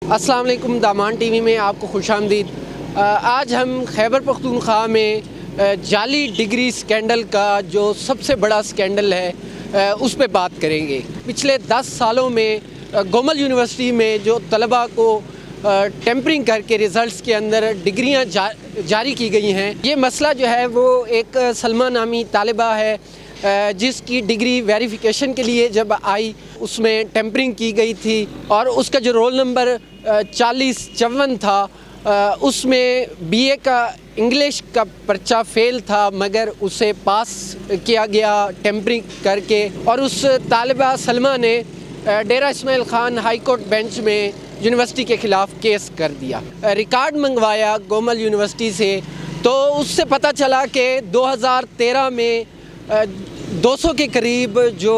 अस्सलाम वालेकुम। दामान टीवी में आपको खुश आमदीद। आज हम खैबर पख्तूनख्वा में जाली डिग्री स्कैंडल का जो सबसे बड़ा स्कैंडल है उस पर बात करेंगे। पिछले 10 सालों में गोमल यूनिवर्सिटी में जो तलबा को टेम्परिंग करके रिज़ल्ट्स के अंदर डिग्रियां जारी की गई हैं, ये मसला जो है वो एक सलमा नामी तालिबा है जिसकी डिग्री वेरिफिकेशन के लिए जब आई उसमें टेम्परिंग की गई थी और उसका जो रोल नंबर 4054 था उसमें बीए का इंग्लिश का पर्चा फेल था मगर उसे पास किया गया टेम्परिंग करके। और उस तालिबा सलमा ने Dera Ismail Khan high court bench में यूनिवर्सिटी के ख़िलाफ़ केस कर दिया। रिकॉर्ड मंगवाया गोमल यूनिवर्सिटी से तो उससे पता चला कि 2013 में 200 के करीब जो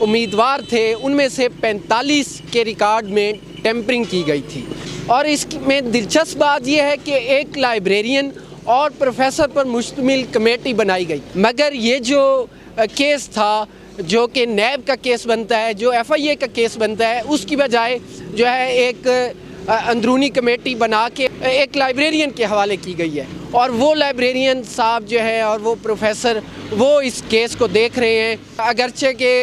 उम्मीदवार थे उनमें से 45 के रिकॉर्ड में टेम्परिंग की गई थी। और इसमें दिलचस्प बात यह है कि एक लाइब्रेरियन और प्रोफेसर पर मुश्तमिल कमेटी बनाई गई, मगर ये जो केस था जो कि नैब का केस बनता है, जो FIA का केस बनता है, उसकी बजाय जो है एक अंदरूनी कमेटी बना के एक लाइब्रेरियन के हवाले की गई है। और वो लाइब्रेरियन साहब जो है और वो प्रोफेसर वो इस केस को देख रहे हैं। अगरचे के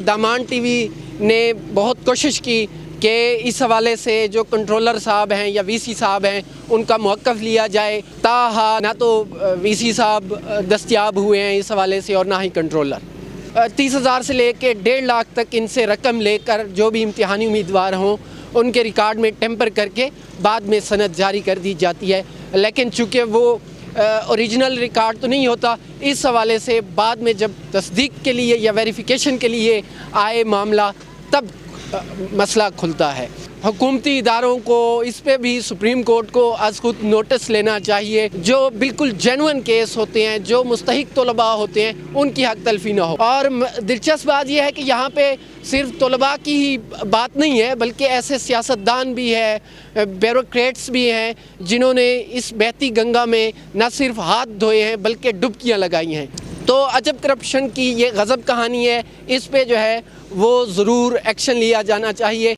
दामान टीवी ने बहुत कोशिश की कि इस हवाले से जो कंट्रोलर साहब हैं या VC साहब हैं उनका मौक़िफ़ लिया जाए, ताहा ना तो VC साहब दस्तयाब हुए हैं इस हवाले से और ना ही कंट्रोलर। 30,000 से लेके 1.5 लाख तक इनसे रकम लेकर जो भी इम्तिहानी उम्मीदवार हों उनके रिकॉर्ड में टेम्पर करके बाद में सनद जारी कर दी जाती है। लेकिन चूँकि वो ओरिजिनल रिकॉर्ड तो नहीं होता, इस हवाले से बाद में जब तस्दीक के लिए या वेरिफिकेशन के लिए आए मामला तब मसला खुलता है। हुकूमती इदारों को इस पे भी सुप्रीम कोर्ट को आज खुद नोटिस लेना चाहिए। जो बिल्कुल जेन्युइन केस होते हैं, जो मुस्तहिक तलबा होते हैं, उनकी हक तलफी ना हो। और दिलचस्प बात यह है कि यहाँ पे सिर्फ तलबा की ही बात नहीं है बल्कि ऐसे सियासतदान भी है, ब्यूरोक्रेट्स भी हैं जिन्होंने इस बहती गंगा में न सिर्फ हाथ धोए हैं बल्कि डुबकियाँ लगाई हैं। तो अजब करप्शन की ये गज़ब कहानी है, इस पे जो है वो ज़रूर एक्शन लिया जाना चाहिए।